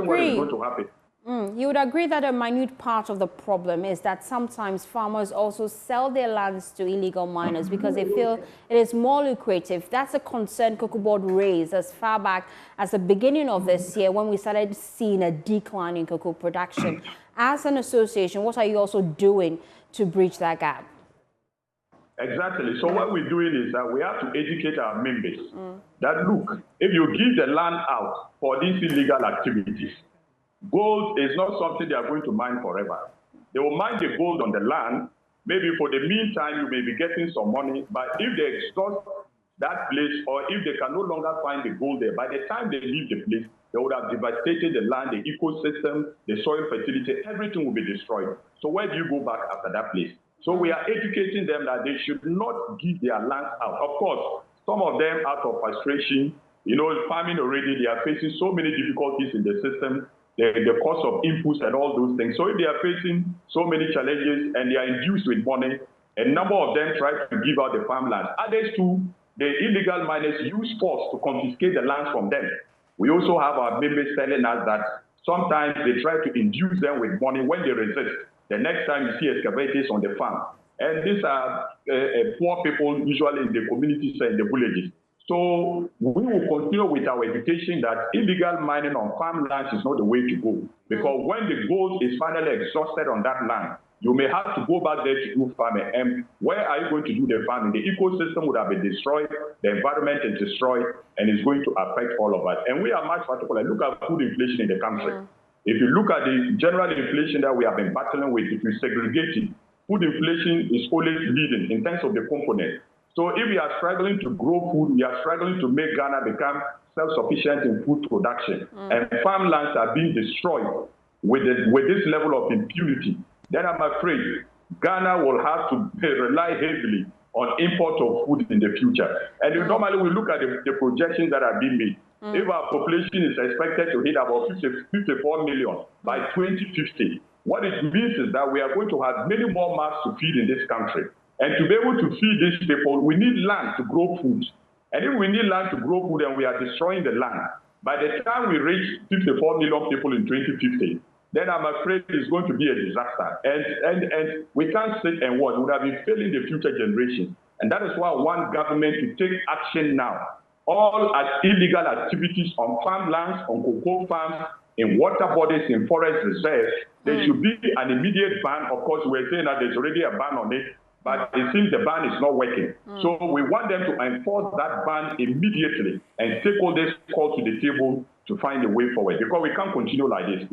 imagine what is going to happen. You would agree that a minute part of the problem is that sometimes farmers also sell their lands to illegal miners because they feel it is more lucrative. That's a concern Cocoa Board raised as far back as the beginning of this year when we started seeing a decline in cocoa production. As an association, what are you also doing to bridge that gap? Exactly. So what we're doing is that we have to educate our members that, look, if you give the land out for these illegal activities, gold is not something they are going to mine forever. They will mine the gold on the land. Maybe for the meantime, you may be getting some money, but if they exhaust that place or if they can no longer find the gold there, by the time they leave the place, they would have devastated the land, the ecosystem, the soil fertility, everything will be destroyed. So where do you go back after that place? So we are educating them that they should not give their land out. Of course, some of them out of frustration, you know, farming already, they are facing so many difficulties in the system, the cost of inputs and all those things. So if they are facing so many challenges and they are induced with money, a number of them try to give out the farmland. Others too, the illegal miners use force to confiscate the land from them. We also have our members telling us that sometimes they try to induce them with money. When they resist, the next time you see excavators on the farm. And these are poor people, usually in the communities and the villages. So we will continue with our education that illegal mining on farmlands is not the way to go. Because when the gold is finally exhausted on that land, you may have to go back there to do farming. And where are you going to do the farming? The ecosystem would have been destroyed, the environment is destroyed, and it's going to affect all of us. And we are much particular. Look at food inflation in the country. If you look at the general inflation that we have been battling with, if you segregate it, food inflation is always leading in terms of the component. So if we are struggling to grow food, we are struggling to make Ghana become self-sufficient in food production, and farmlands are being destroyed with this level of impunity, then I'm afraid Ghana will have to rely heavily on import of food in the future. And normally we look at the projections that are being made. If our population is expected to hit about 54 million by 2050, what it means is that we are going to have many more mouths to feed in this country. And to be able to feed these people, we need land to grow food. And if we need land to grow food and we are destroying the land, by the time we reach 54 million people in 2050, then I'm afraid it's going to be a disaster. And we can't sit and watch. We would have been failing the future generations. And that is why I want government to take action now. All illegal activities on farmlands, on cocoa farms, in water bodies, in forest reserves, there should be an immediate ban. Of course, we're saying that there's already a ban on it, but it seems the ban is not working. So we want them to enforce that ban immediately and take all this call to the table to find a way forward, because we can't continue like this.